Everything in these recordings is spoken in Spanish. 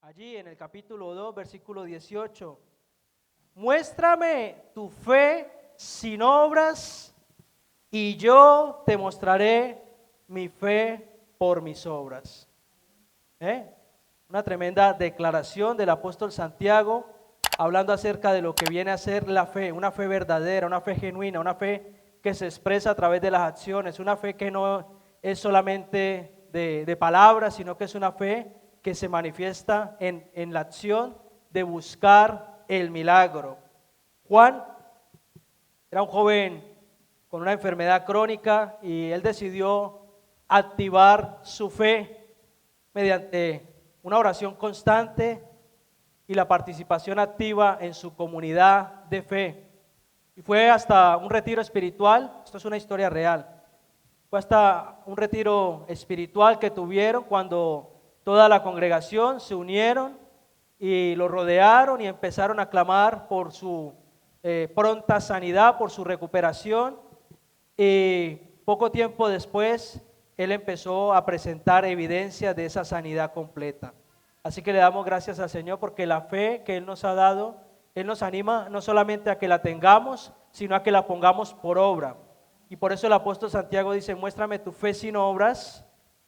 allí en el capítulo 2, versículo 18. Muéstrame tu fe sin obras y yo te mostraré mi fe por mis obras. Una tremenda declaración del apóstol Santiago, hablando acerca de lo que viene a ser la fe, una fe verdadera, una fe genuina, una fe que se expresa a través de las acciones, una fe que no es solamente de palabras, sino que es una fe que se manifiesta en la acción de buscar el milagro. Juan era un joven con una enfermedad crónica y él decidió activar su fe mediante una oración constante y la participación activa en su comunidad de fe. Y fue hasta un retiro espiritual, esto es una historia real, fue hasta un retiro espiritual que tuvieron cuando toda la congregación se unieron y lo rodearon y empezaron a clamar por su pronta sanidad, por su recuperación. Y poco tiempo después, él empezó a presentar evidencia de esa sanidad completa. Así que le damos gracias al Señor porque la fe que Él nos ha dado, Él nos anima no solamente a que la tengamos, sino a que la pongamos por obra. Y por eso el apóstol Santiago dice, muéstrame tu fe sin obras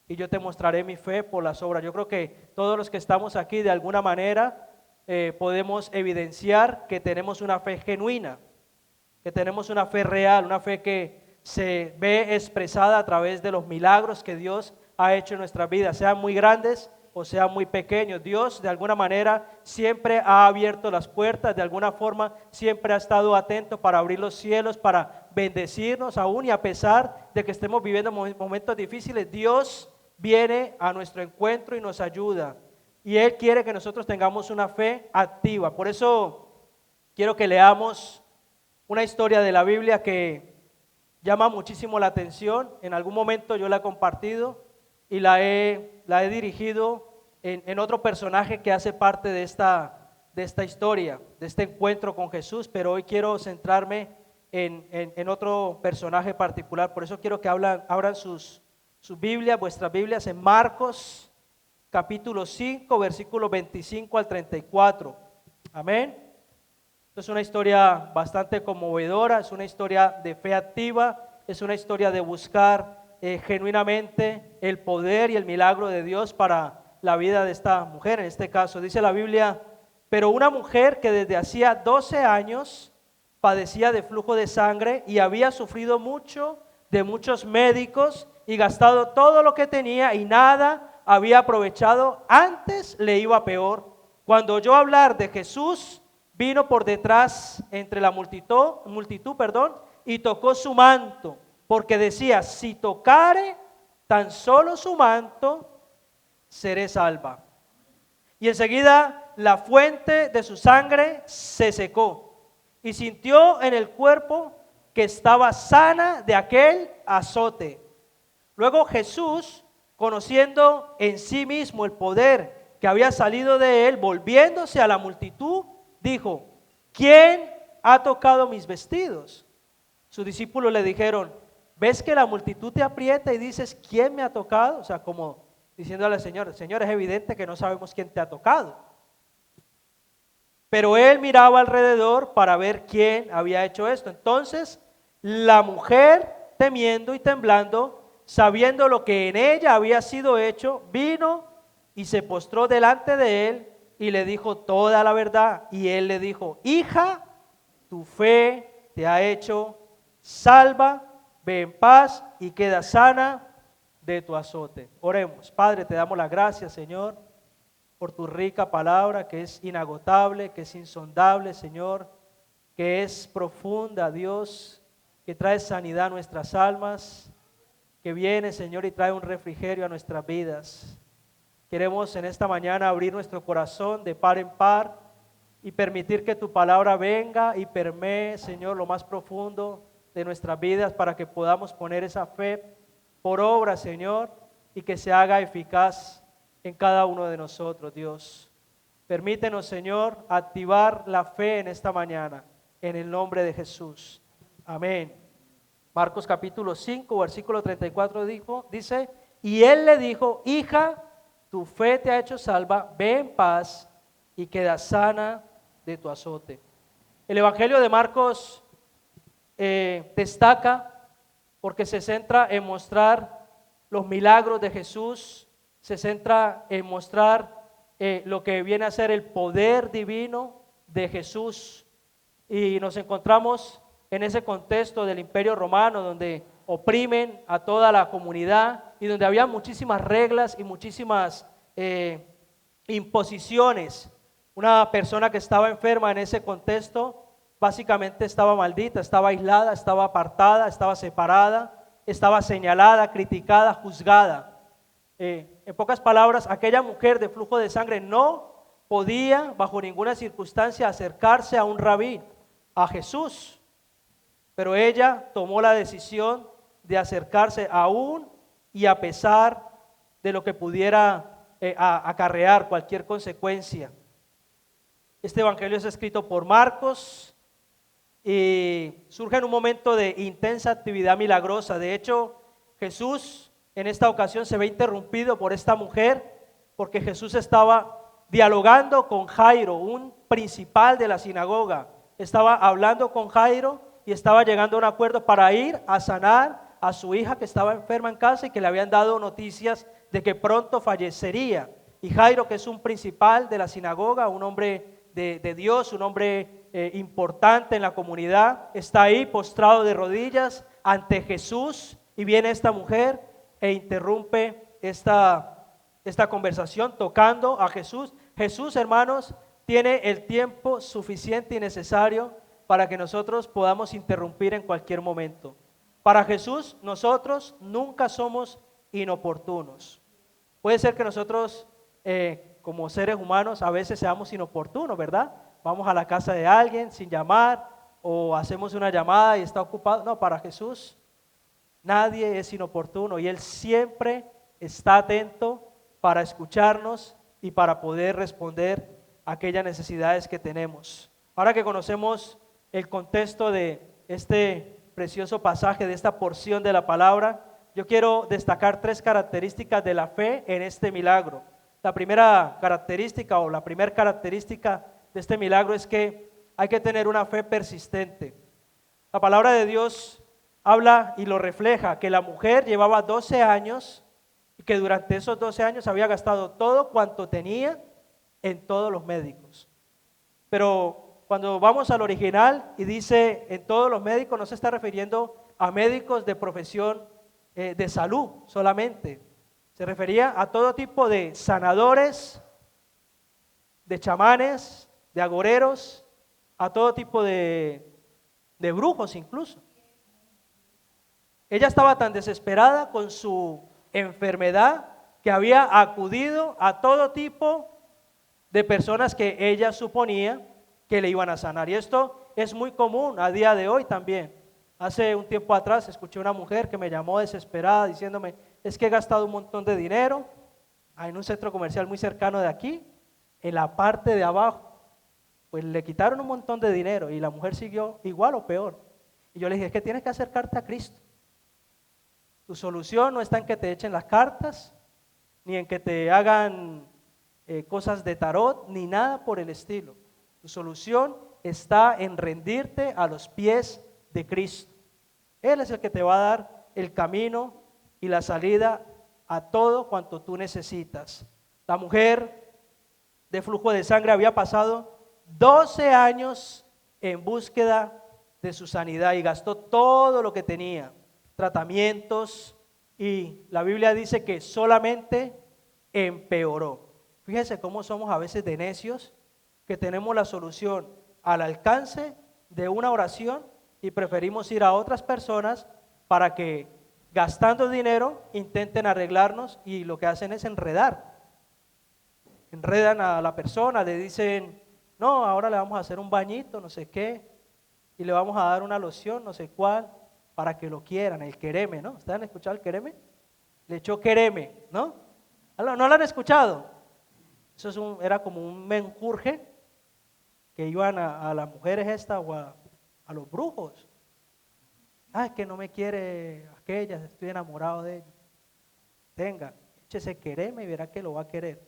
y yo te mostraré mi fe por las obras. Yo creo que todos los que estamos aquí de alguna manera podemos evidenciar que tenemos una fe genuina, que tenemos una fe real, una fe que se ve expresada a través de los milagros que Dios ha hecho en nuestras vidas, sean muy grandes o sean muy pequeños. Dios de alguna manera siempre ha abierto las puertas, de alguna forma siempre ha estado atento para abrir los cielos, para bendecirnos aún, y a pesar de que estemos viviendo momentos difíciles, Dios viene a nuestro encuentro y nos ayuda. Y Él quiere que nosotros tengamos una fe activa. Por eso quiero que leamos una historia de la Biblia que llama muchísimo la atención. En algún momento yo la he compartido y la he dirigido en otro personaje que hace parte de esta historia, de este encuentro con Jesús, pero hoy quiero centrarme en otro personaje particular. Por eso quiero que abran sus Biblias, vuestras Biblias, en Marcos capítulo 5, versículos 25 al 34. Amén. Esto es una historia bastante conmovedora, es una historia de fe activa, es una historia de buscar genuinamente el poder y el milagro de Dios para la vida de esta mujer. En este caso dice la Biblia, pero una mujer que desde hacía 12 años padecía de flujo de sangre y había sufrido mucho de muchos médicos y gastado todo lo que tenía y nada había aprovechado, antes le iba peor. Cuando oyó hablar de Jesús, vino por detrás entre la multitud, y tocó su manto, porque decía, si tocare tan solo su manto, seré salva. Y enseguida la fuente de su sangre se secó, y sintió en el cuerpo que estaba sana de aquel azote. Luego Jesús, conociendo en sí mismo el poder que había salido de él, volviéndose a la multitud, dijo, ¿quién ha tocado mis vestidos? Sus discípulos le dijeron, ¿ves que la multitud te aprieta y dices, ¿quién me ha tocado? O sea, como diciéndole al Señor, Señor, es evidente que no sabemos quién te ha tocado. Pero él miraba alrededor para ver quién había hecho esto. Entonces, la mujer, temiendo y temblando, sabiendo lo que en ella había sido hecho, vino y se postró delante de él y le dijo toda la verdad. Y él le dijo, hija, tu fe te ha hecho salva, ve en paz y queda sana de tu azote. Oremos. Padre, te damos las gracias, Señor, por tu rica palabra que es inagotable, que es insondable, Señor, que es profunda, Dios, que trae sanidad a nuestras almas, que viene, Señor, y trae un refrigerio a nuestras vidas. Queremos en esta mañana abrir nuestro corazón de par en par y permitir que tu palabra venga y permee, Señor, lo más profundo de nuestras vidas para que podamos poner esa fe por obra, Señor, y que se haga eficaz en cada uno de nosotros, Dios. Permítenos, Señor, activar la fe en esta mañana, en el nombre de Jesús. Amén. Marcos capítulo 5, versículo 34 dice, y él le dijo, hija, tu fe te ha hecho salva, ve en paz y queda sana de tu azote. El Evangelio de Marcos destaca porque se centra en mostrar los milagros de Jesús, se centra en mostrar lo que viene a ser el poder divino de Jesús. Y nos encontramos en ese contexto del Imperio Romano, donde oprimen a toda la comunidad y donde había muchísimas reglas y muchísimas imposiciones. Una persona que estaba enferma en ese contexto básicamente estaba maldita, estaba aislada, estaba apartada, estaba separada, estaba señalada, criticada, juzgada. En pocas palabras, aquella mujer de flujo de sangre no podía bajo ninguna circunstancia acercarse a un rabí, a Jesús, pero ella tomó la decisión de acercarse aún y a pesar de lo que pudiera acarrear cualquier consecuencia. Este evangelio es escrito por Marcos y surge en un momento de intensa actividad milagrosa. De hecho, Jesús en esta ocasión se ve interrumpido por esta mujer porque Jesús estaba dialogando con Jairo, un principal de la sinagoga. Estaba hablando con Jairo y estaba llegando a un acuerdo para ir a sanar a su hija que estaba enferma en casa y que le habían dado noticias de que pronto fallecería. Y Jairo, que es un principal de la sinagoga, un hombre de Dios, un hombre importante en la comunidad, está ahí postrado de rodillas ante Jesús y viene esta mujer e interrumpe esta conversación tocando a Jesús. Jesús, hermanos, tiene el tiempo suficiente y necesario para que nosotros podamos interrumpir en cualquier momento. Para Jesús, nosotros nunca somos inoportunos. Puede ser que nosotros, como seres humanos, a veces seamos inoportunos, ¿verdad? Vamos a la casa de alguien sin llamar o hacemos una llamada y está ocupado. No, para Jesús nadie es inoportuno y Él siempre está atento para escucharnos y para poder responder a aquellas necesidades que tenemos. Ahora que conocemos el contexto de este precioso pasaje, de esta porción de la palabra, yo quiero destacar 3 características de la fe en este milagro. La primera característica o la primera característica de este milagro es que hay que tener una fe persistente. La palabra de Dios habla y lo refleja, que la mujer llevaba 12 años y que durante esos 12 años había gastado todo cuanto tenía en todos los médicos. Pero cuando vamos al original y dice en todos los médicos, no se está refiriendo a médicos de profesión de salud solamente. Se refería a todo tipo de sanadores, de chamanes, de agoreros, a todo tipo de brujos incluso. Ella estaba tan desesperada con su enfermedad que había acudido a todo tipo de personas que ella suponía que le iban a sanar. Y esto es muy común a día de hoy también. Hace un tiempo atrás escuché una mujer que me llamó desesperada diciéndome, es que he gastado un montón de dinero en un centro comercial muy cercano de aquí, en la parte de abajo. Pues le quitaron un montón de dinero y la mujer siguió igual o peor. Y yo le dije, es que tienes que acercarte a Cristo. Tu solución no está en que te echen las cartas, ni en que te hagan cosas de tarot, ni nada por el estilo. Tu solución está en rendirte a los pies de Cristo. Él es el que te va a dar el camino y la salida a todo cuanto tú necesitas. La mujer de flujo de sangre había pasado 12 años en búsqueda de su sanidad y gastó todo lo que tenía, tratamientos, y la Biblia dice que solamente empeoró. Fíjense cómo somos a veces de necios, que tenemos la solución al alcance de una oración y preferimos ir a otras personas para que gastando dinero intenten arreglarnos, y lo que hacen es enredan a la persona, le dicen, no, ahora le vamos a hacer un bañito, no sé qué, y le vamos a dar una loción, no sé cuál, para que lo quieran, el quereme, ¿no? ¿Ustedes han escuchado el quereme? Le echó quereme, ¿no? ¿No lo han escuchado? Eso era como un menjurje que iban a las mujeres estas o a los brujos. Ah, es que no me quiere aquella, estoy enamorado de ella. Tenga, Ese quereme y verá que lo va a querer.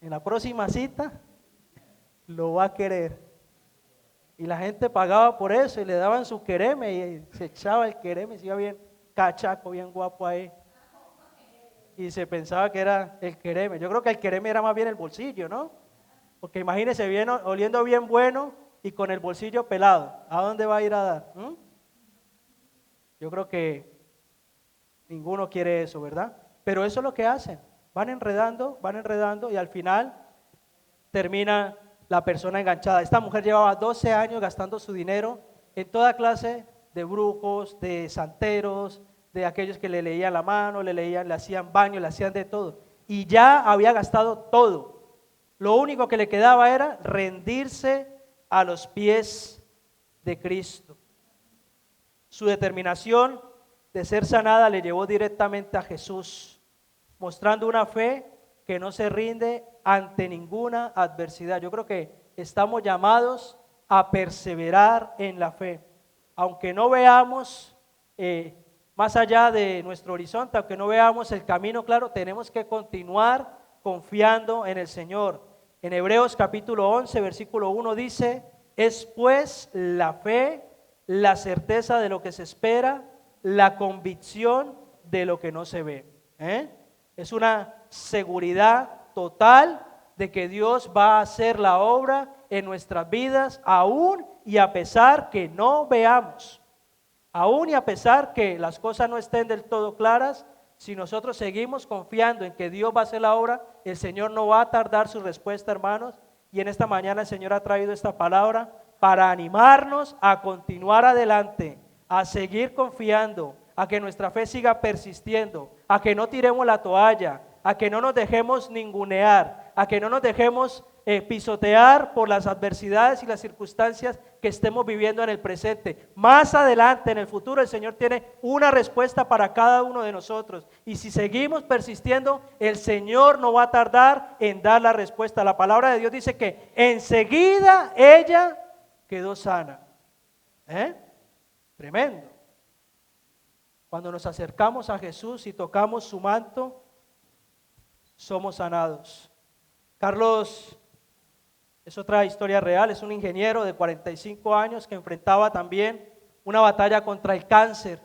En la próxima cita lo va a querer. Y la gente pagaba por eso y le daban su quereme y se echaba el quereme y se iba bien cachaco, bien guapo ahí. Y se pensaba que era el quereme. Yo creo que el quereme era más bien el bolsillo, ¿no? Porque imagínese bien oliendo bien bueno y con el bolsillo pelado. ¿A dónde va a ir a dar? Yo creo que ninguno quiere eso, ¿verdad? Pero eso es lo que hacen. Van enredando y al final termina la persona enganchada. Esta mujer llevaba 12 años gastando su dinero en toda clase de brujos, de santeros, de aquellos que le leían la mano, le hacían baño, le hacían de todo. Y ya había gastado todo. Lo único que le quedaba era rendirse a los pies de Cristo. Su determinación de ser sanada le llevó directamente a Jesús, mostrando una fe que no se rinde ante ninguna adversidad. Yo creo que estamos llamados a perseverar en la fe, aunque no veamos más allá de nuestro horizonte, aunque no veamos el camino claro, tenemos que continuar confiando en el Señor. En Hebreos capítulo 11, versículo 1 dice: es pues la fe, la certeza de lo que se espera, la convicción de lo que no se ve. Es una seguridad total de que Dios va a hacer la obra en nuestras vidas, aún y a pesar que no veamos, aún y a pesar que las cosas no estén del todo claras. Si nosotros seguimos confiando en que Dios va a hacer la obra, el Señor no va a tardar su respuesta, hermanos. Y en esta mañana el Señor ha traído esta palabra para animarnos a continuar adelante, a seguir confiando, a que nuestra fe siga persistiendo, a que no tiremos la toalla, a que no nos dejemos ningunear, a que no nos dejemos pisotear por las adversidades y las circunstancias que estemos viviendo en el presente. Más adelante, en el futuro, el Señor tiene una respuesta para cada uno de nosotros. Y si seguimos persistiendo, el Señor no va a tardar en dar la respuesta. La palabra de Dios dice que enseguida ella quedó sana. Tremendo. Cuando nos acercamos a Jesús y tocamos su manto, somos sanados. Carlos es otra historia real, es un ingeniero de 45 años que enfrentaba también una batalla contra el cáncer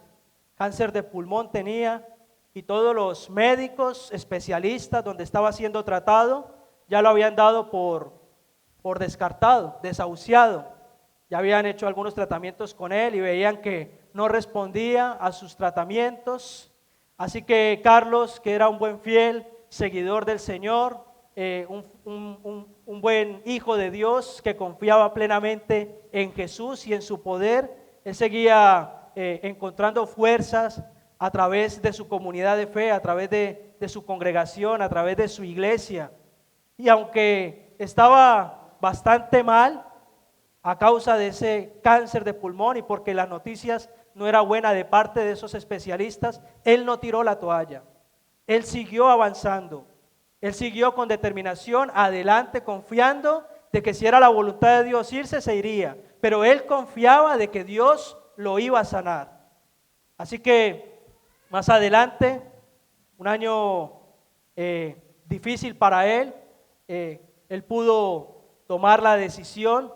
de pulmón tenía, y todos los médicos especialistas donde estaba siendo tratado ya lo habían dado por descartado, desahuciado. Ya habían hecho algunos tratamientos con él y veían que no respondía a sus tratamientos. Así que Carlos, que era un buen fiel seguidor del Señor, un buen hijo de Dios que confiaba plenamente en Jesús y en su poder, él seguía encontrando fuerzas a través de su comunidad de fe, a través de su congregación, a través de su iglesia. Y aunque estaba bastante mal a causa de ese cáncer de pulmón y porque las noticias no era buena de parte de esos especialistas, él no tiró la toalla, él siguió avanzando. Él siguió con determinación adelante, confiando de que si era la voluntad de Dios irse, se iría. Pero él confiaba de que Dios lo iba a sanar. Así que más adelante, un año difícil para él, él pudo tomar la decisión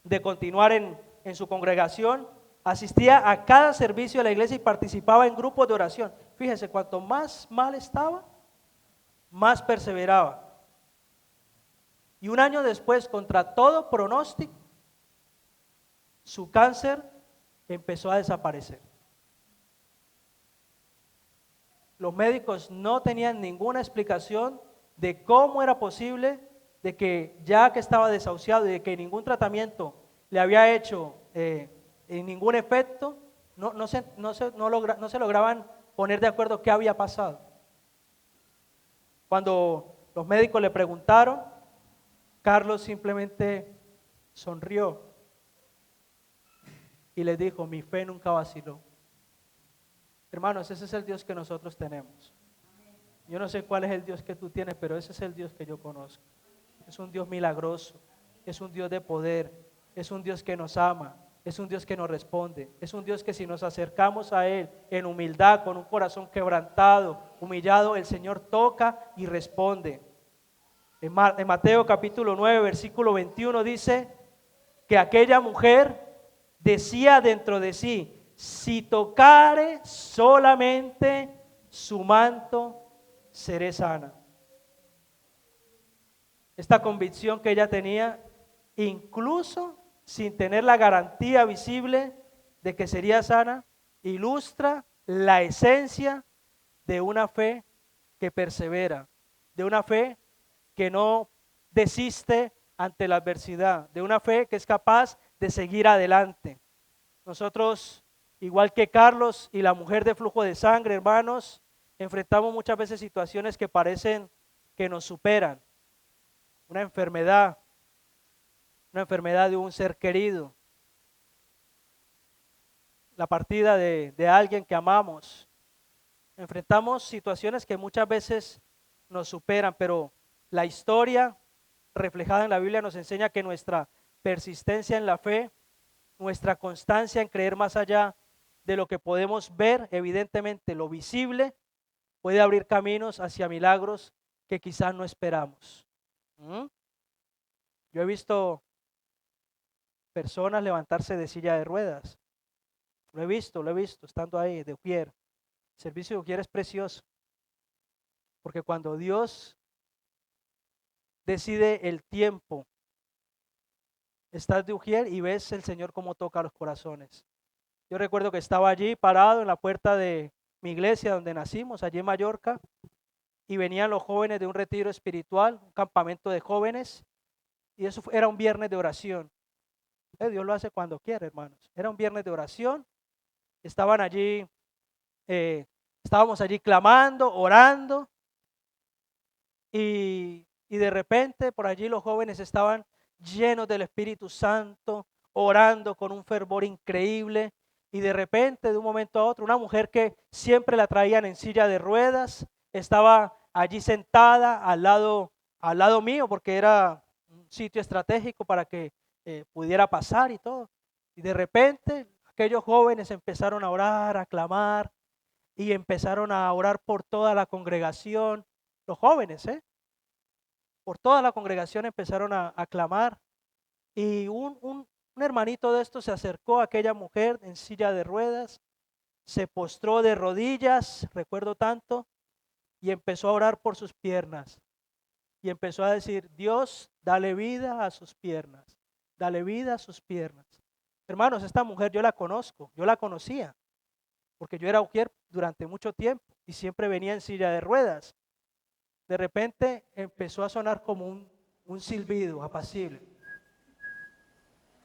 de continuar en su congregación. Asistía a cada servicio de la iglesia y participaba en grupos de oración. Fíjese, cuanto más mal estaba, más perseveraba. Y un año después, contra todo pronóstico, su cáncer empezó a desaparecer. Los médicos no tenían ninguna explicación de cómo era posible de que ya que estaba desahuciado y de que ningún tratamiento le había hecho ningún efecto, no se lograban poner de acuerdo qué había pasado. Cuando los médicos le preguntaron, Carlos simplemente sonrió y les dijo: mi fe nunca vaciló. Hermanos, ese es el Dios que nosotros tenemos. Yo no sé cuál es el Dios que tú tienes, pero ese es el Dios que yo conozco. Es un Dios milagroso, es un Dios de poder, es un Dios que nos ama, es un Dios que nos responde, es un Dios que si nos acercamos a Él en humildad, con un corazón quebrantado, humillado, el Señor toca y responde. En Mateo capítulo 9, versículo 21 dice que aquella mujer decía dentro de sí: si tocare solamente su manto, seré sana. Esta convicción que ella tenía, incluso sin tener la garantía visible de que sería sana, ilustra la esencia de una fe que persevera, de una fe que no desiste ante la adversidad, de una fe que es capaz de seguir adelante. Nosotros, igual que Carlos y la mujer de flujo de sangre, hermanos, enfrentamos muchas veces situaciones que parecen que nos superan. Una enfermedad de un ser querido, la partida de alguien que amamos. Enfrentamos situaciones que muchas veces nos superan, pero la historia reflejada en la Biblia nos enseña que nuestra persistencia en la fe, nuestra constancia en creer más allá de lo que podemos ver, evidentemente lo visible, puede abrir caminos hacia milagros que quizás no esperamos. Yo he visto personas levantarse de silla de ruedas. Lo he visto, estando ahí de Ujier. El servicio de Ujier es precioso, porque cuando Dios decide el tiempo, estás de Ujier y ves el Señor cómo toca los corazones. Yo recuerdo que estaba allí parado en la puerta de mi iglesia donde nacimos, allí en Mallorca, y venían los jóvenes de un retiro espiritual, un campamento de jóvenes, y eso era un viernes de oración. Dios lo hace cuando quiere, hermanos. Era un viernes de oración, estaban allí, estábamos allí clamando, orando, y de repente por allí los jóvenes estaban llenos del Espíritu Santo, orando con un fervor increíble, y de repente, de un momento a otro, una mujer que siempre la traían en silla de ruedas, estaba allí sentada al lado mío, porque era un sitio estratégico para que pudiera pasar y todo. Y de repente, aquellos jóvenes empezaron a orar, a clamar, y empezaron a orar por toda la congregación. Los jóvenes, por toda la congregación empezaron a clamar, y un hermanito de estos se acercó a aquella mujer en silla de ruedas, se postró de rodillas, recuerdo tanto, y empezó a orar por sus piernas, y empezó a decir: Dios, dale vida a sus piernas, dale vida a sus piernas. Hermanos, esta mujer yo la conozco, yo la conocía, porque yo era ujier durante mucho tiempo y siempre venía en silla de ruedas. De repente empezó a sonar como un silbido apacible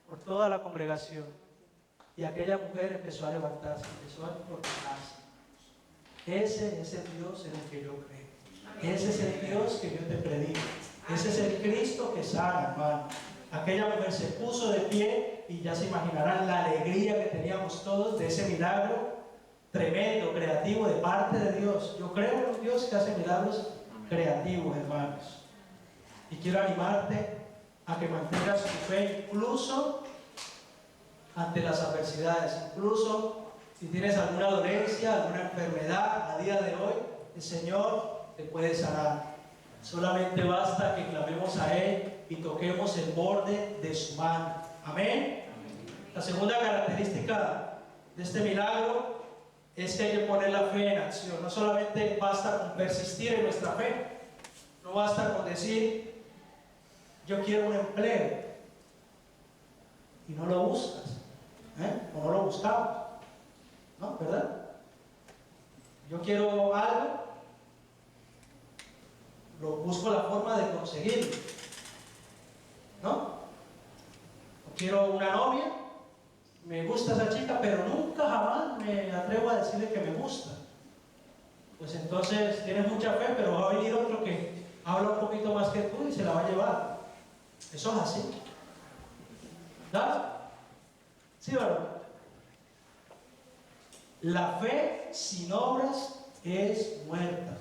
por toda la congregación, y aquella mujer empezó a levantarse, empezó a incorporarse. Ese es el Dios en el que yo creo, ese es el Dios que yo te predico, ese es el Cristo que sana, hermano. Aquella mujer se puso de pie y ya se imaginarán la alegría que teníamos todos de ese milagro tremendo, creativo de parte de Dios. Yo creo en un Dios que hace milagros creativos, hermanos. Y quiero animarte a que mantengas tu fe incluso ante las adversidades, incluso si tienes alguna dolencia, alguna enfermedad a día de hoy, el Señor te puede sanar. Solamente basta que clamemos a Él y toquemos el borde de su mano. Amén. La segunda característica de este milagro es que hay que poner la fe en acción. No solamente basta con persistir en nuestra fe, no basta con decir: yo quiero un empleo, y no lo buscas, o no lo buscamos, ¿no? ¿Verdad? Yo quiero algo, lo busco la forma de conseguirlo, ¿no? O quiero una novia, me gusta esa chica, pero nunca jamás me atrevo a decirle que me gusta. Pues entonces tienes mucha fe, pero va a venir otro que habla un poquito más que tú y se la va a llevar. Eso es así. ¿Verdad? ¿Sí o no? La fe sin obras es muerta.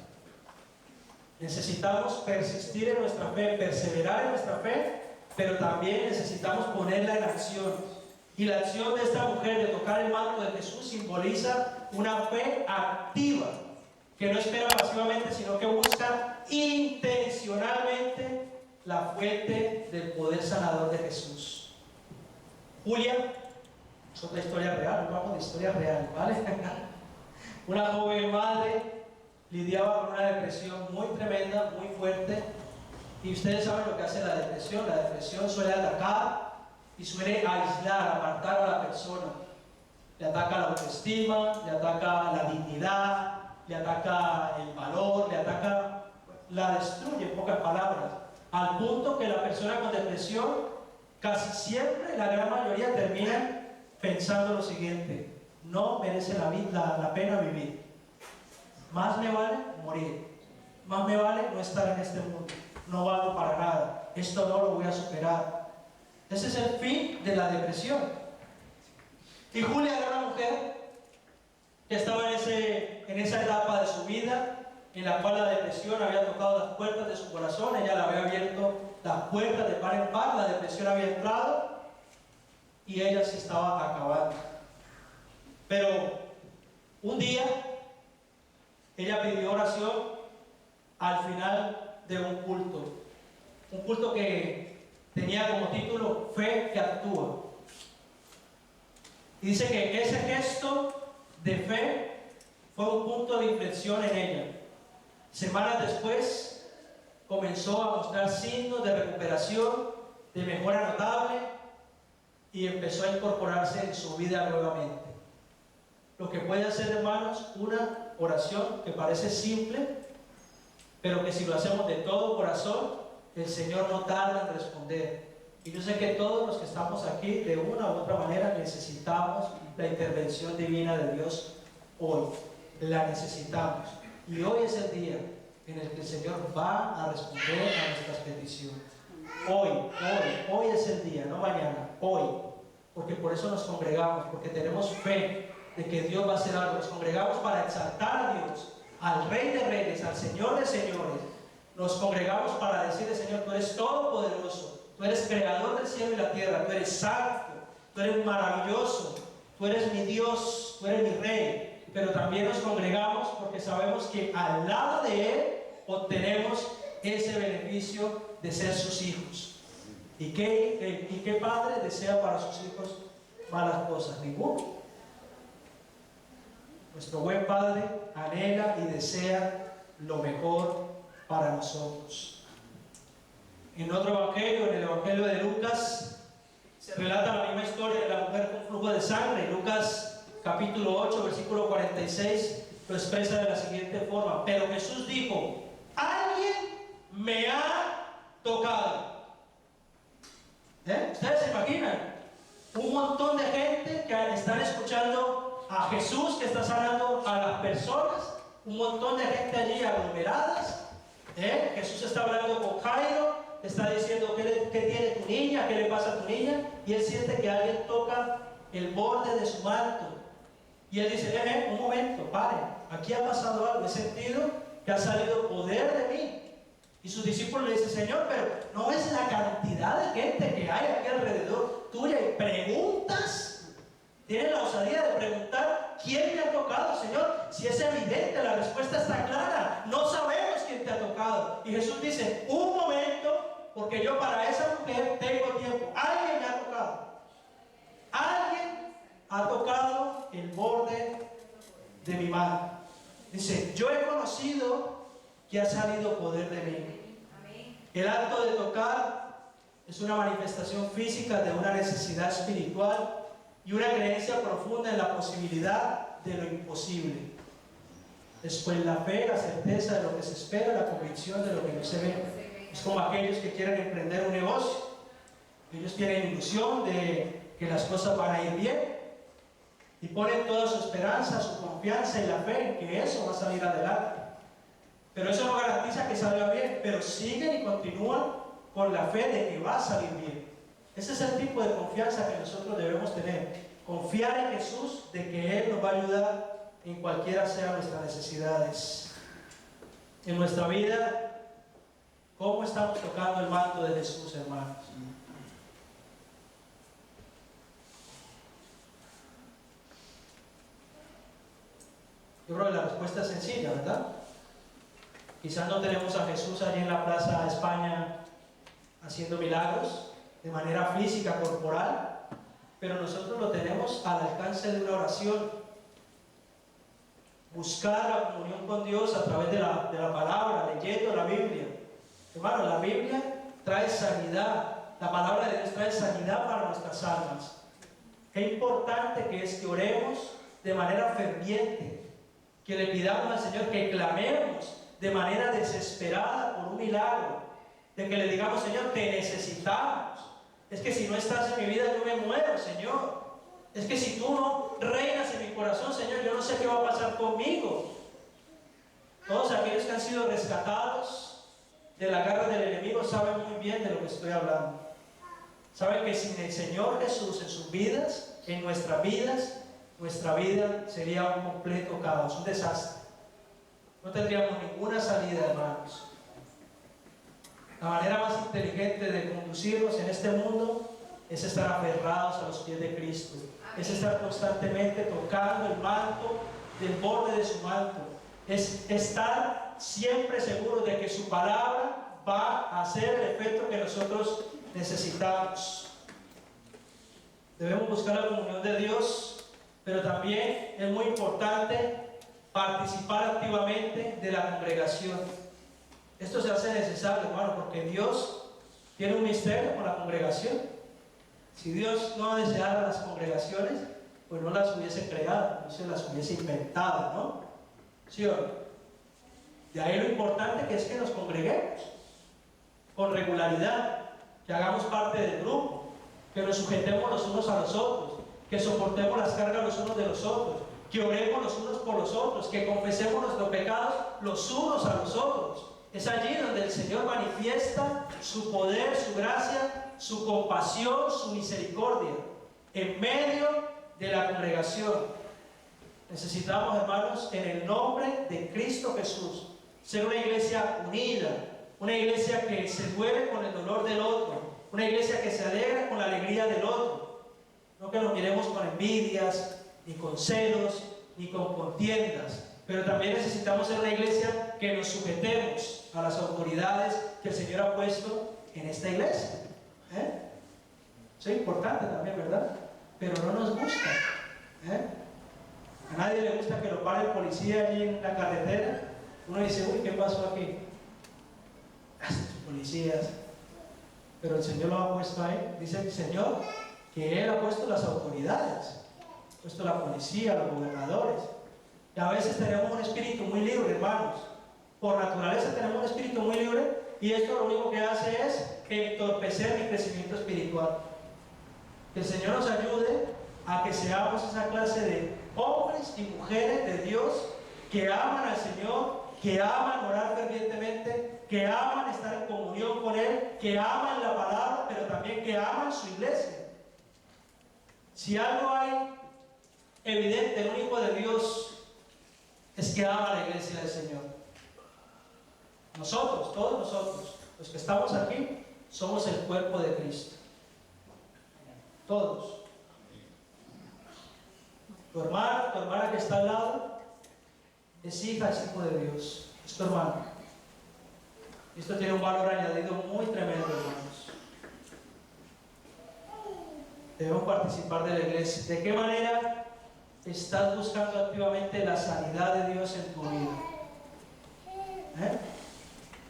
Necesitamos persistir en nuestra fe, perseverar en nuestra fe, pero también necesitamos ponerla en acción. Y la acción de esta mujer de tocar el manto de Jesús simboliza una fe activa. que no espera pasivamente, sino que busca intencionalmente la fuente del poder sanador de Jesús. Julia, es otra historia real, vamos de historia real, ¿vale? Una joven madre lidiaba con una depresión muy tremenda, muy fuerte, y ustedes saben lo que hace la depresión. La depresión suele atacar y suele aislar, apartar a la persona. Le ataca la autoestima, le ataca la dignidad, le ataca el valor, la destruye, en pocas palabras, al punto que la persona con depresión casi siempre, la gran mayoría, termina pensando lo siguiente: no merece la pena vivir, más me vale morir, más me vale no estar en este mundo, no valgo para nada, esto no lo voy a superar. Ese es el fin de la depresión. Y Julia era una mujer que estaba en esa etapa de su vida en la cual la depresión había tocado las puertas de su corazón. Ella le había abierto las puertas de par en par, la depresión había entrado y ella se estaba acabando. Pero un día ella pidió oración al final de un culto que tenía como título Fe que actúa. Y dice que ese gesto de fe fue un punto de inflexión en ella. Semanas después comenzó a mostrar signos de recuperación, de mejora notable, y empezó a incorporarse en su vida nuevamente. Lo que puede hacer, hermanos, una oración que parece simple, pero que si lo hacemos de todo corazón, el Señor no tarda en responder. Y yo sé que todos los que estamos aquí, de una u otra manera, necesitamos la intervención divina de Dios hoy. La necesitamos. Y hoy es el día en el que el Señor va a responder a nuestras peticiones. Hoy es el día, no mañana, hoy. Porque por eso nos congregamos, porque tenemos fe de que Dios va a hacer algo. Nos congregamos para exaltar a Dios, al Rey de Reyes, al Señor de Señores. Nos congregamos para decirle: Señor, tú eres todopoderoso. Tú eres creador del cielo y la tierra, tú eres santo, tú eres maravilloso, tú eres mi Dios, tú eres mi Rey. Pero también nos congregamos porque sabemos que al lado de Él obtenemos ese beneficio de ser sus hijos. ¿Y qué padre desea para sus hijos malas cosas? Ninguno. Nuestro buen Padre anhela y desea lo mejor para nosotros. En otro evangelio, en el evangelio de Lucas, se relata la misma historia de la mujer con flujo de sangre. Lucas capítulo 8, versículo 46 lo expresa de la siguiente forma: pero Jesús dijo: alguien me ha tocado. ¿Ustedes se imaginan? Un montón de gente que están escuchando a Jesús, que está sanando a las personas, un montón de gente allí aglomeradas. Jesús está hablando con Jairo, está diciendo: ¿qué tiene tu niña? ¿Qué le pasa a tu niña? Y él siente que alguien toca el borde de su manto. Y él dice: un momento, pare, aquí ha pasado algo, he sentido que ha salido poder de mí. Y sus discípulos le dicen: Señor, pero ¿no es la cantidad de gente que hay aquí alrededor tuya? Y preguntas, tienes la osadía de preguntar: ¿quién me ha tocado, Señor? Si es evidente, la respuesta está clara, no sabemos quién te ha tocado. Y Jesús dice: un momento, porque yo para esa mujer tengo tiempo. Alguien me ha tocado. Alguien ha tocado el borde de mi mano. Dice: yo he conocido que ha salido poder de mí. El acto de tocar es una manifestación física de una necesidad espiritual y una creencia profunda en la posibilidad de lo imposible. Después la fe, la certeza de lo que se espera, la convicción de lo que no se ve. Es como aquellos que quieren emprender un negocio. Ellos tienen ilusión de que las cosas van a ir bien y ponen toda su esperanza, su confianza y la fe en que eso va a salir adelante. Pero eso no garantiza que salga bien, pero siguen y continúan con la fe de que va a salir bien. Ese es el tipo de confianza que nosotros debemos tener. Confiar en Jesús, de que Él nos va a ayudar en cualquiera sean nuestras necesidades. En nuestra vida, ¿cómo estamos tocando el manto de Jesús, hermanos? Yo creo que la respuesta es sencilla, ¿verdad? Quizás no tenemos a Jesús allí en la Plaza de España haciendo milagros de manera física, corporal, pero nosotros lo tenemos al alcance de una oración. Buscar la comunión con Dios a través de la palabra, leyendo la Biblia. Hermano, la Biblia trae sanidad. La palabra de Dios trae sanidad para nuestras almas. Qué importante que es que oremos de manera ferviente, que le pidamos al Señor, que clamemos de manera desesperada por un milagro, de que le digamos: Señor, te necesitamos. Es que si no estás en mi vida, yo me muero, Señor. Es que si tú no reinas en mi corazón, Señor, yo no sé qué va a pasar conmigo. Todos aquellos que han sido rescatados de la garra del enemigo saben muy bien de lo que estoy hablando. Saben que sin el Señor Jesús en sus vidas, en nuestras vidas, nuestra vida sería un completo caos, un desastre. No tendríamos ninguna salida, hermanos. La manera más inteligente de conducirnos en este mundo es estar aferrados a los pies de Cristo. Es estar constantemente tocando el manto, del borde de su manto. Es estar siempre seguros de que su palabra va a hacer el efecto que nosotros necesitamos. Debemos buscar la comunión de Dios, pero también es muy importante participar activamente de la congregación. Esto se hace necesario, hermano, porque Dios tiene un misterio con la congregación. Si Dios no deseara las congregaciones, pues no las hubiese creado, no se las hubiese inventado, ¿no? ¿Sí o no? De ahí lo importante que es que nos congreguemos con regularidad, que hagamos parte del grupo, que nos sujetemos los unos a los otros, que soportemos las cargas los unos de los otros, que oremos los unos por los otros, que confesemos nuestros pecados los unos a los otros. Es allí donde el Señor manifiesta su poder, su gracia, su compasión, su misericordia, en medio de la congregación. Necesitamos, hermanos, en el nombre de Cristo Jesús, ser una iglesia unida, una iglesia que se duele con el dolor del otro, una iglesia que se alegra con la alegría del otro. No que nos miremos con envidias, ni con celos, ni con contiendas. Pero también necesitamos ser una iglesia que nos sujetemos a las autoridades que el Señor ha puesto en esta iglesia. Eso es importante también, ¿verdad? Pero no nos gusta. A nadie le gusta que lo pare el policía allí en la carretera. Uno dice: uy, ¿qué pasó aquí? Estos policías. Pero el Señor lo ha puesto ahí. Dice el Señor que Él ha puesto las autoridades, ha puesto la policía, los gobernadores. Y a veces tenemos un espíritu muy libre, hermanos. Por naturaleza tenemos un espíritu muy libre, y esto lo único que hace es entorpecer mi crecimiento espiritual. Que el Señor nos ayude a que seamos esa clase de hombres y mujeres de Dios que aman al Señor, que aman orar fervientemente, que aman estar en comunión con Él, que aman la palabra, pero también que aman su iglesia. Si algo hay evidente en un hijo de Dios, es que ama la iglesia del Señor. Nosotros, todos nosotros, los que estamos aquí, somos el cuerpo de Cristo. Todos. Tu hermana que está al lado, es hija, es hijo de Dios. Es tu hermano. Esto tiene un valor añadido muy tremendo, hermanos. Debemos participar de la iglesia. ¿De qué manera estás buscando activamente la sanidad de Dios en tu vida?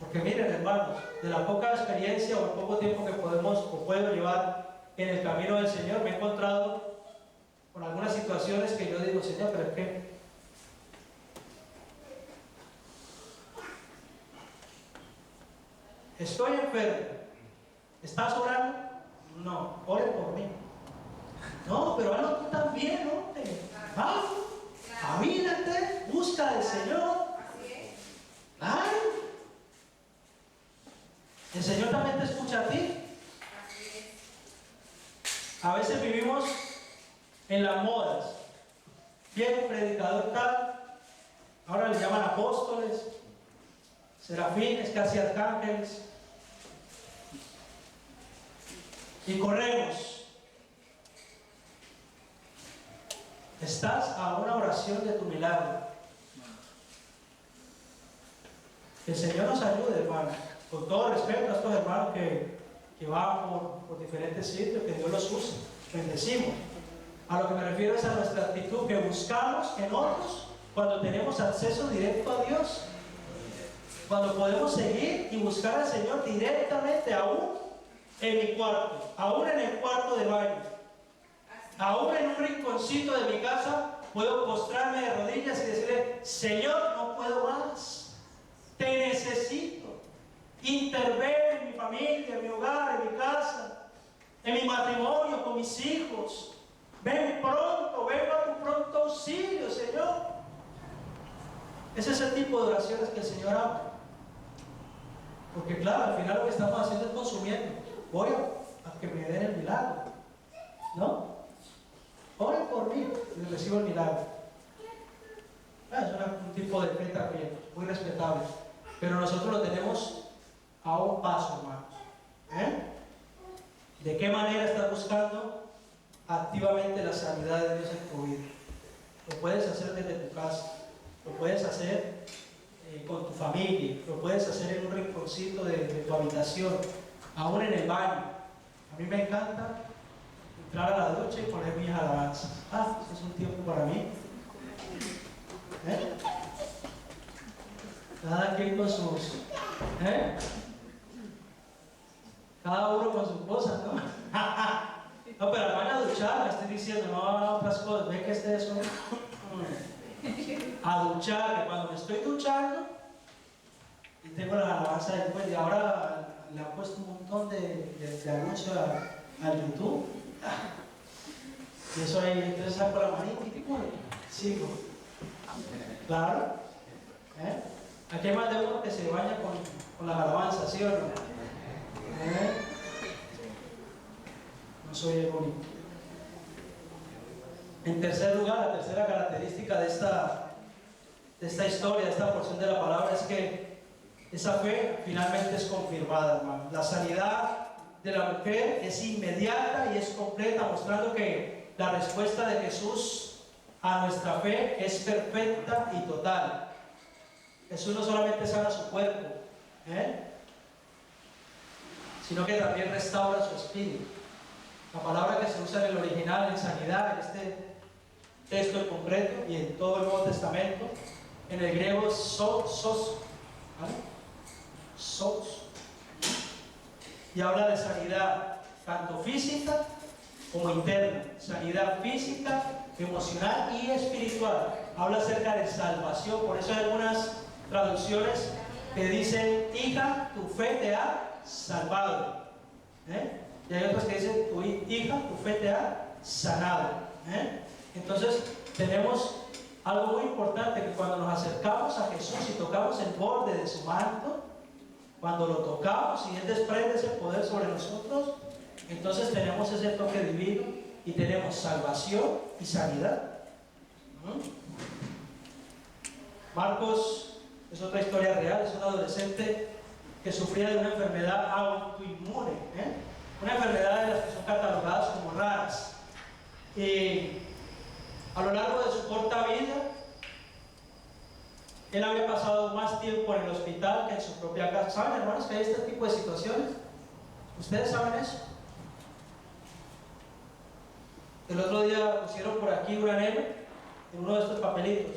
Porque miren, hermanos, de la poca experiencia o el poco tiempo que podemos o puedo llevar en el camino del Señor, me he encontrado con algunas situaciones que yo digo: Señor, pero es que estoy enfermo. ¿Estás orando? No, ore por mí. No, pero hazlo tú también, hombre. Vamos, avínate, busca al Señor. Claro. El Señor también te escucha a ti. A veces vivimos en las modas. Viene un predicador tal, ahora le llaman apóstoles, serafines, casi arcángeles, y corremos. Estás a una oración de tu milagro. Que el Señor nos ayude, hermano. Con todo respeto a estos hermanos que van por diferentes sitios, que Dios los use. Bendecimos. A lo que me refiero es a nuestra actitud que buscamos en otros cuando tenemos acceso directo a Dios. Cuando podemos seguir y buscar al Señor directamente, aún en mi cuarto, aún en el cuarto de baño, aún en un rinconcito de mi casa, puedo postrarme de rodillas y decirle: Señor, no puedo más, te necesito. Interven en mi familia, en mi hogar, en mi casa, en mi matrimonio, con mis hijos. Ven pronto, vengo a tu pronto auxilio, Señor. Ese es el tipo de oraciones que el Señor habla. Porque claro, al final lo que estamos haciendo es consumiendo. Voy a que me den el milagro, ¿no? Oren por mí y recibo el milagro. Es un tipo de fe también, muy respetable. Pero nosotros lo tenemos a un paso, hermanos. ¿De qué manera estás buscando activamente la sanidad de Dios en tu vida? Lo puedes hacer desde tu casa, lo puedes hacer con tu familia, lo puedes hacer en un rinconcito de tu habitación, aún en el baño. A mí me encanta entrar a la ducha y poner mis alabanzas. Eso es un tiempo para mí. Cada quien con sus... Cada uno con sus cosas, ¿no? No, pero van a duchar, me estoy diciendo, no otras cosas. Ve que ustedes son a duchar, que cuando me estoy duchando y tengo la alabanza después, y ahora le han puesto un montón de anuncios al YouTube. Y eso ahí, entonces saco la manita y sigo. Claro. Aquí hay más de uno que se baña con las alabanzas, ¿sí o no? No soy el único. En tercer lugar, la tercera característica de esta historia, de esta porción de la palabra, es que esa fe finalmente es confirmada, hermano. La sanidad de la mujer es inmediata y es completa, mostrando que la respuesta de Jesús a nuestra fe es perfecta y total. Jesús no solamente sana su cuerpo, sino que también restaura su espíritu. La palabra que se usa en el original en sanidad, en este texto en concreto y en todo el Nuevo Testamento, en el griego es sos, ¿vale? Sos. Y habla de sanidad tanto física como interna, sanidad física, emocional y espiritual. Habla acerca de salvación. Por eso hay algunas traducciones que dicen: hija, tu fe te ha salvado. Y hay otras que dicen: tu hija, tu fe te ha sanado. Entonces tenemos algo muy importante, que cuando nos acercamos a Jesús y tocamos el borde de su manto, cuando lo tocamos y Él desprende ese poder sobre nosotros, entonces tenemos ese toque divino y tenemos salvación y sanidad. Marcos es otra historia real. Es un adolescente que sufría de una enfermedad autoinmune, una enfermedad de las que son catalogadas como raras. Y a lo largo de su corta vida, él había pasado más tiempo en el hospital que en su propia casa. ¿Saben, hermanos, que hay este tipo de situaciones? ¿Ustedes saben eso? El otro día pusieron por aquí un anhelo en uno de estos papelitos: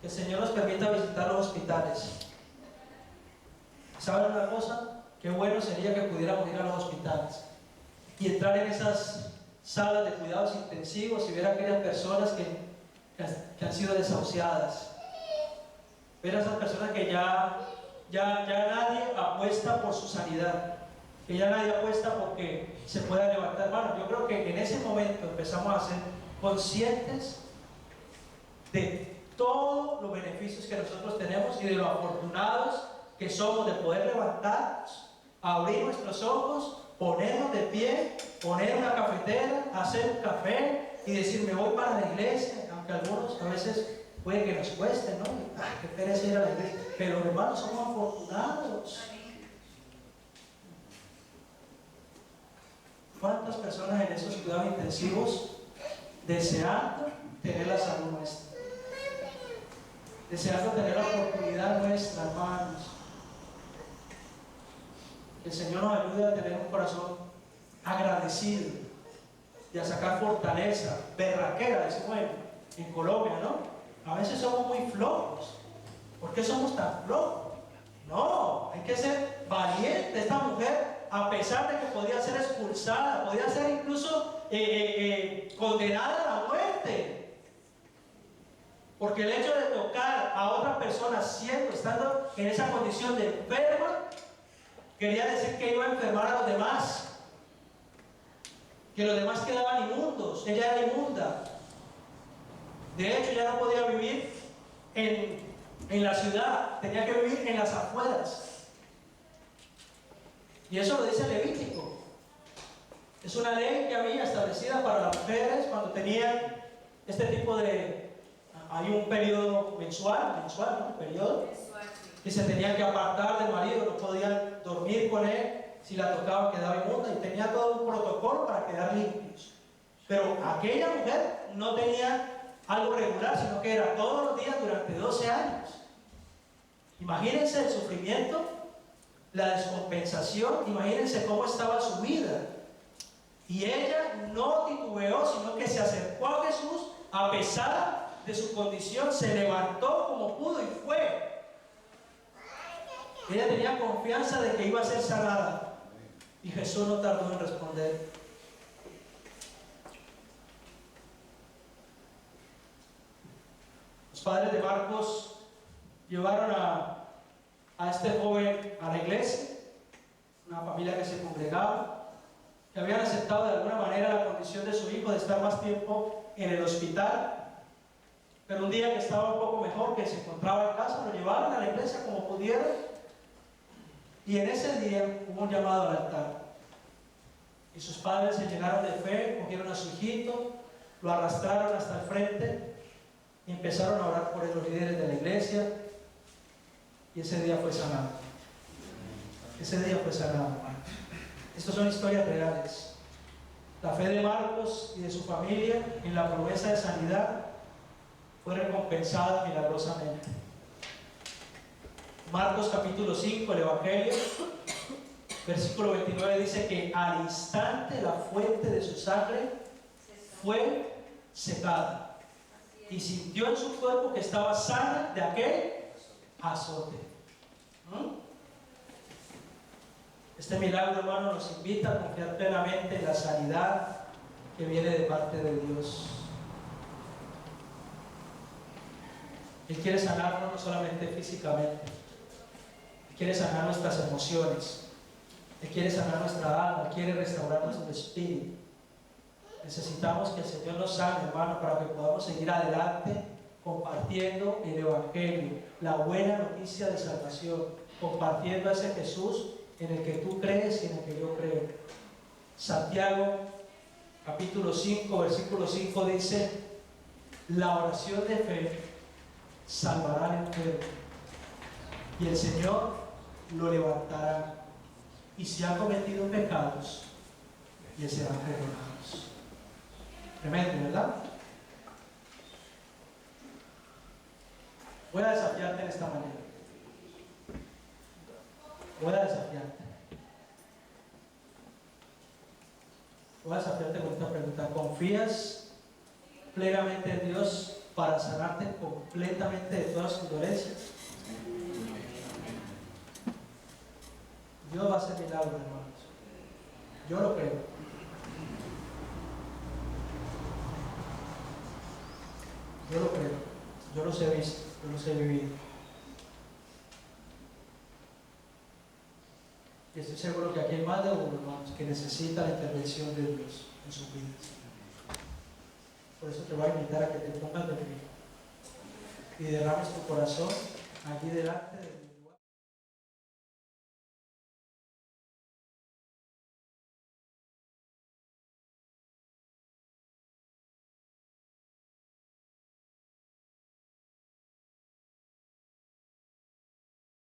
que el Señor nos permita visitar los hospitales. ¿Saben una cosa? Qué bueno sería que pudiéramos ir a los hospitales y entrar en esas salas de cuidados intensivos y ver a aquellas personas que han sido desahuciadas. Ver a esas personas que ya nadie apuesta por su sanidad, que ya nadie apuesta porque se pueda levantar. Bueno, yo creo que en ese momento empezamos a ser conscientes de todos los beneficios que nosotros tenemos y de lo afortunados que somos de poder levantarnos, abrir nuestros ojos, ponernos de pie, poner una cafetera, hacer un café y decir: me voy para la iglesia. Aunque algunos a veces puede que nos cueste, ¿no? Qué pereza ir a la iglesia. Pero hermanos, somos afortunados. ¿Cuántas personas en esos cuidados intensivos deseando tener la salud nuestra? deseando tener la oportunidad nuestra, hermanos. Que el Señor nos ayude a tener un corazón agradecido y a sacar fortaleza, berraquera, decimos en Colombia, ¿no? A veces somos muy flojos. ¿Por qué somos tan flojos? No, hay que ser valiente. Esta mujer, a pesar de que podía ser expulsada, podía ser incluso condenada a la muerte, porque el hecho de tocar a otra persona estando en esa condición de enferma, quería decir que iba a enfermar a los demás, que los demás quedaban inmundos. Ella era inmunda. De hecho, ya no podía vivir en la ciudad, tenía que vivir en las afueras. Y eso lo dice el Levítico. Es una ley que había establecida para las mujeres cuando tenían este tipo de... Hay un periodo mensual, ¿no? Un periodo que se tenían que apartar del marido, no podían dormir con él, si la tocaba quedaba inmunda, y tenía todo un protocolo para quedar limpios. Pero aquella mujer no tenía algo regular, sino que era todos los días durante 12 años. Imagínense el sufrimiento, la descompensación, imagínense cómo estaba su vida. Y ella no titubeó, sino que se acercó a Jesús a pesar de su condición, se levantó como pudo y fue. Ella tenía confianza de que iba a ser sanada, y Jesús no tardó en responder. Los padres de Marcos llevaron a este joven a la iglesia, una familia que se congregaba, que habían aceptado de alguna manera la condición de su hijo de estar más tiempo en el hospital. Pero un día que estaba un poco mejor, que se encontraba en casa, lo llevaron a la iglesia como pudieron. Y en ese día hubo un llamado al altar. Y sus padres se llenaron de fe, cogieron a su hijito, lo arrastraron hasta el frente y empezaron a orar por él, los líderes de la iglesia. Y ese día fue sanado. Ese día fue sanado, hermano. Estas son historias reales. La fe de Marcos y de su familia en la promesa de sanidad fue recompensada milagrosamente. Marcos capítulo 5, el Evangelio, versículo 29 dice que al instante la fuente de su sangre fue secada y sintió en su cuerpo que estaba sana de aquel azote. Este milagro, hermano, nos invita a confiar plenamente en la sanidad que viene de parte de Dios. Él quiere sanarnos no solamente físicamente, Él quiere sanar nuestras emociones, Él quiere sanar nuestra alma, Él quiere restaurar nuestro espíritu. Necesitamos que el Señor nos sane, hermano, para que podamos seguir adelante compartiendo el Evangelio, la buena noticia de salvación, compartiendo a ese Jesús en el que tú crees y en el que yo creo. Santiago capítulo 5, versículo 5 dice: la oración de fe salvará al enfermo y el Señor lo levantará, y si ha cometido pecados le serán perdonados. Tremendo, ¿verdad? Voy a desafiarte en esta manera. Voy a desafiarte. Voy a desafiarte con esta pregunta. ¿Confías plenamente en Dios para sanarte completamente de todas tus dolencias? Dios va a hacer milagros, hermanos. Yo lo creo. Yo lo creo. Yo los he visto, yo los he vivido. Y estoy seguro que aquí hay más de uno, hermanos, que necesita la intervención de Dios en sus vidas. Por eso te voy a invitar a que te pongas de pie y derrames tu corazón aquí delante de Dios.